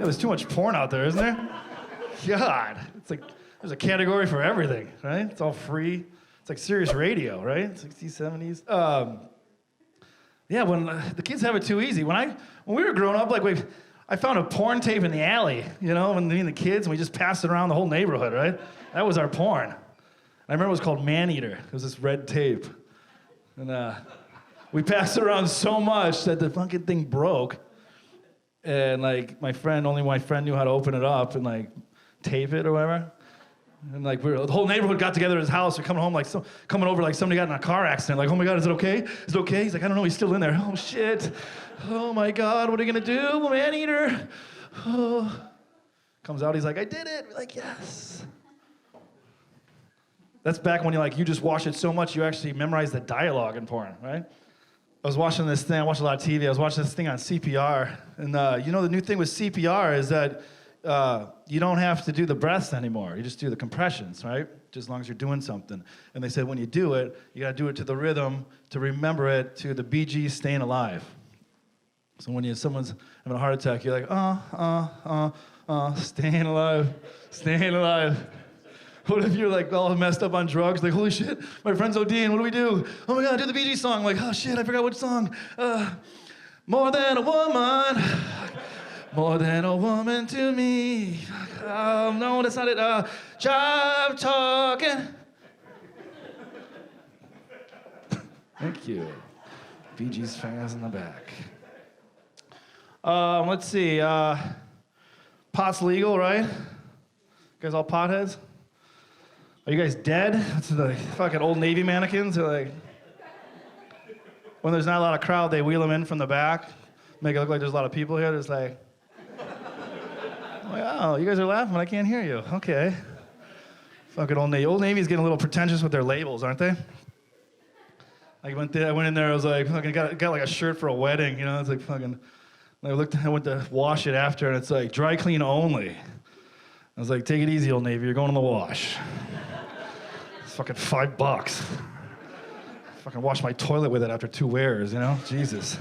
there's too much porn out there, isn't there? God, it's like there's a category for everything, right? It's all free. It's like Sirius Radio, right? 60s, 70s. Yeah, when the kids have it too easy. When we were growing up, I found a porn tape in the alley, when me and the kids, and we just passed it around the whole neighborhood, right? That was our porn. I remember it was called Man-Eater. It was this red tape. And we passed it around so much that the fucking thing broke. And only my friend knew how to open it up and tape it or whatever. And the whole neighborhood got together at his house. We're coming home coming over somebody got in a car accident. Oh my God, is it okay? Is it okay? He's like, I don't know, he's still in there. Oh shit. Oh my God, what are you gonna do? Man-Eater. Oh. Comes out, he's like, I did it. We're like, yes. That's back when you just watch it so much you actually memorize the dialogue in porn, right? I was watching this thing, I watch a lot of TV, I was watching this thing on CPR, and the new thing with CPR is that you don't have to do the breaths anymore, you just do the compressions, right? Just as long as you're doing something. And they said when you do it, you gotta do it to the rhythm, to remember it, to the Bee Gees Staying Alive. So when someone's having a heart attack, you're like, staying alive, staying alive. What if you're all messed up on drugs? Holy shit, my friend's ODing, what do we do? Oh my God, do the Bee Gees song. Oh shit, I forgot which song. More than a woman, more than a woman to me. No, that's not it. Jive talking. Thank you. Bee Gees fans in the back. Let's see. Pot's legal, right? You guys all potheads? Are you guys dead? That's the fucking old Navy mannequins. They're when there's not a lot of crowd, they wheel them in from the back, make it look like there's a lot of people here. There's oh, you guys are laughing, but I can't hear you. Okay. Fucking old Navy. Old Navy's getting a little pretentious with their labels, aren't they? I went in there, I was fucking got a shirt for a wedding, it's fucking, I went to wash it after, and it's dry clean only. I was take it easy, Old Navy, you're going in the wash. It's fucking $5. Fucking wash my toilet with it after 2 wears, Jesus.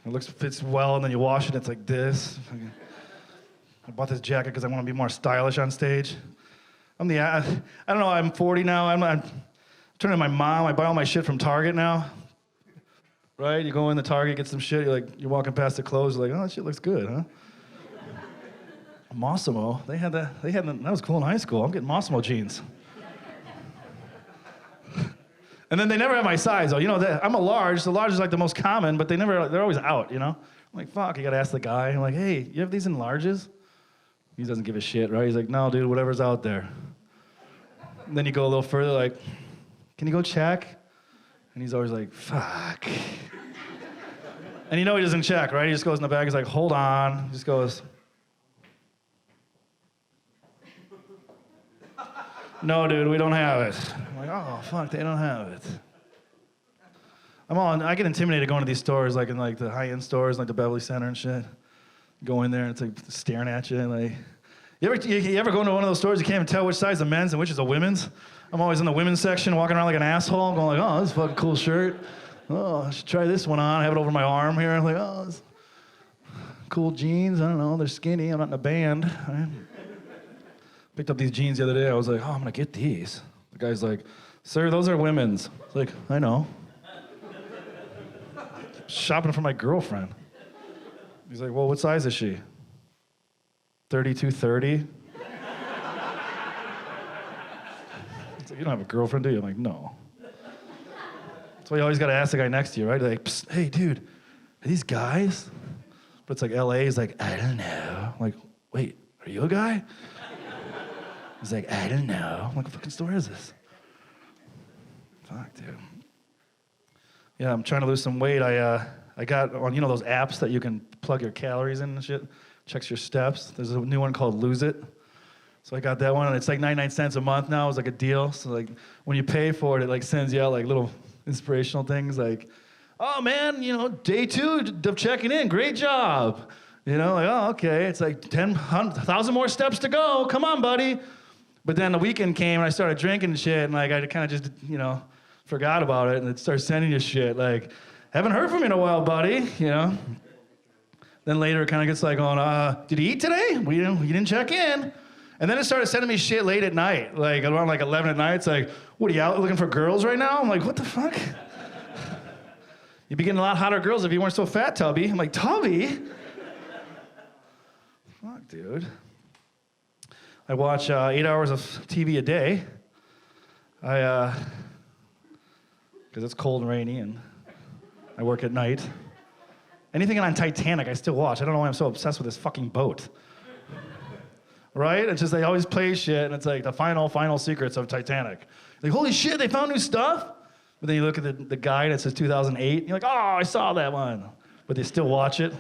It fits well, and then you wash it, it's like this. I bought this jacket because I want to be more stylish on stage. I don't know, I'm 40 now, I'm turning to my mom, I buy all my shit from Target now. Right, you go in the Target, get some shit, you're walking past the clothes, you're oh, that shit looks good, huh? Massimo, that was cool in high school. I'm getting Massimo jeans. And then they never have my size, though. I'm a large, so large is the most common, but they're always out, I'm fuck, you gotta ask the guy. I'm hey, you have these in larges? He doesn't give a shit, right? He's no, dude, whatever's out there. And then you go a little further, can you go check? And he's always fuck. And he doesn't check, right? He just goes in the bag, he's hold on. He just goes, no, dude, we don't have it. I'm oh, fuck, they don't have it. I get intimidated going to these stores, in the high-end stores, the Beverly Center and shit. Go in there, and it's staring at you, You ever go into one of those stores, you can't even tell which size is a men's and which is a women's? I'm always in the women's section, walking around like an asshole, going oh, this is a fucking cool shirt. Oh, I should try this one on. I have it over my arm here. I'm oh, this cool jeans. I don't know, they're skinny. I'm not in a band. Right? Picked up these jeans the other day. I was oh, I'm gonna get these. The guy's sir, those are women's. It's I know. Shopping for my girlfriend. He's well, what size is she? 32, 30? You don't have a girlfriend, do you? I'm no. That's why you always got to ask the guy next to you, right? Psst, hey, dude, are these guys? But it's LA, he's I don't know. I'm wait, are you a guy? He's I don't know. I'm what fucking store is this? Fuck, dude. Yeah, I'm trying to lose some weight. I got on, those apps that you can plug your calories in and shit. Checks your steps. There's a new one called Lose It. So I got that one, and it's 99 cents a month now. It's a deal. So when you pay for it, it sends you out little inspirational things oh man, day 2 of checking in, great job. Oh, okay. It's 10,000 more steps to go. Come on, buddy. But then the weekend came, and I started drinking and shit, and I kind of just, forgot about it, and it started sending you shit haven't heard from you in a while, buddy, Then later it kind of gets like on, did he eat today? You didn't check in. And then it started sending me shit late at night, like around like 11 at night. It's like, what, are you out looking for girls right now? I'm like, what the fuck? You'd be getting a lot hotter girls if you weren't so fat, Tubby. I'm like, Tubby? Fuck, dude. I watch 8 hours of TV a day. Because it's cold and rainy and I work at night. Anything on Titanic, I still watch. I don't know why I'm so obsessed with this fucking boat. Right? It's just they always play shit and it's like the final secrets of Titanic. Like, holy shit, they found new stuff? But then you look at the guide, it says 2008, and you're like, oh, I saw that one. But they still watch it.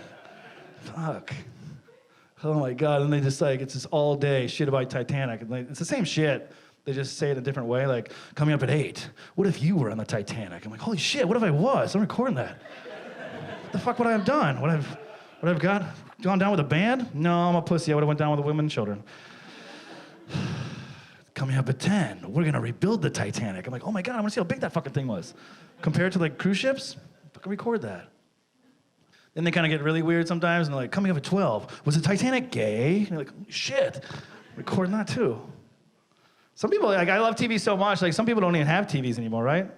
Fuck. Oh my God, and they just like, it's just all day shit about Titanic. And like, it's the same shit. They just say it a different way, like, coming up at 8, what if you were on the Titanic? I'm like, holy shit, what if I was? I'm recording that. What the fuck would I have done? Would I have gone down with a band? No, I'm a pussy, I would have went down with the women and children. Coming up at 10, we're gonna rebuild the Titanic. I'm like, oh my God, I wanna see how big that fucking thing was. Compared to like cruise ships, fucking record that. Then they kind of get really weird sometimes, and they're like, coming up at 12, was the Titanic gay? And you're like, shit, recording that too. Some people, like, I love TV so much, like some people don't even have TVs anymore, right?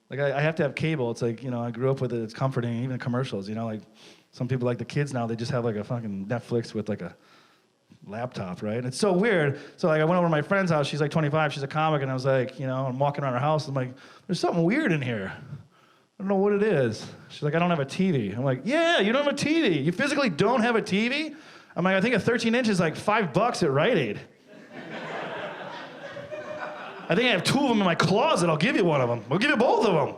Like I have to have cable. It's like, you know, I grew up with it, it's comforting, even commercials, you know, like some people like the kids now, they just have like a fucking Netflix with like a laptop, right? And it's so weird. So like I went over to my friend's house, she's like 25, she's a comic, and I was like, you know, I'm walking around her house, I'm like, there's something weird in here. I don't know what it is. She's like, I don't have a TV. I'm like, yeah, you don't have a TV. You physically don't have a TV? I'm like, I think a 13-inch is like $5 at Rite Aid. I think I have 2 of them in my closet. I'll give you one of them. I'll give you both of them.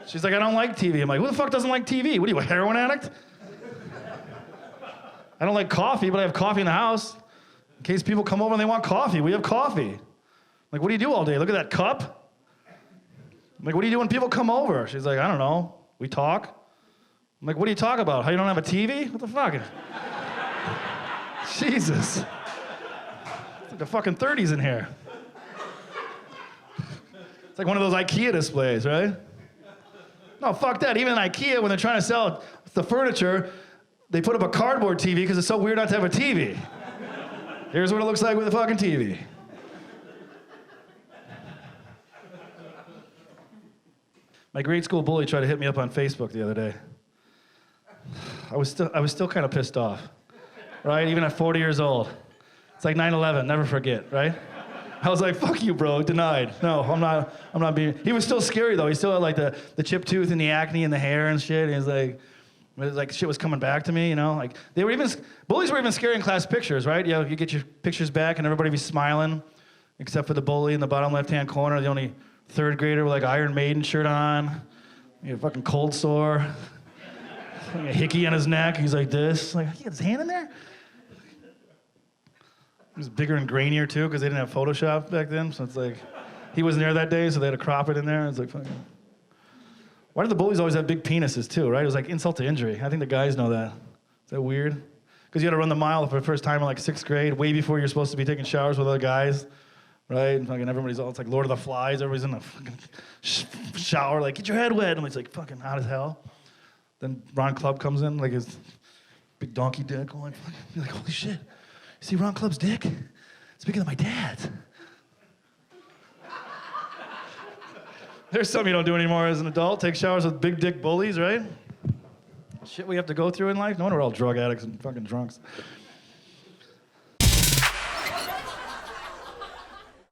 She's like, I don't like TV. I'm like, who the fuck doesn't like TV? What are you, a heroin addict? I don't like coffee, but I have coffee in the house. In case people come over and they want coffee, we have coffee. Like, what do you do all day? Look at that cup. I'm like, what do you do when people come over? She's like, I don't know. We talk. I'm like, what do you talk about? How you don't have a TV? What the fuck? Jesus. It's like the fucking 30s in here. It's like one of those IKEA displays, right? No, fuck that. Even in IKEA, when they're trying to sell the furniture, they put up a cardboard TV because it's so weird not to have a TV. Here's what it looks like with a fucking TV. My grade school bully tried to hit me up on Facebook the other day. I was still kind of pissed off, right? Even at 40 years old. It's like 9/11, never forget, right? I was like, fuck you, bro, denied. No, I'm not being, he was still scary though. He still had like the chipped tooth and the acne and the hair and shit. And he was like shit was coming back to me, you know? Like, bullies were even scary in class pictures, right? You know, you get your pictures back and everybody be smiling, except for the bully in the bottom left-hand corner, the only 3rd grader with like Iron Maiden shirt on, you know, fucking cold sore, a hickey on his neck, he's like this, like, he got his hand in there? He was bigger and grainier too, because they didn't have Photoshop back then, so it's like, he wasn't there that day, so they had to crop it in there, it's like, fucking. Why do the bullies always have big penises too, right? It was like insult to injury. I think the guys know that. Is that weird? Because you had to run the mile for the first time in like 6th grade, way before you're supposed to be taking showers with other guys, right? And fucking everybody's all, it's like Lord of the Flies, everybody's in the fucking shower, like, get your head wet, and it's like fucking hot as hell. Then Ron Club comes in, like his big donkey dick, going like, you're like, holy shit. You see Ron Club's dick? It's bigger than my dad's. There's something you don't do anymore as an adult. Take showers with big dick bullies, right? Shit we have to go through in life. No wonder we're all drug addicts and fucking drunks.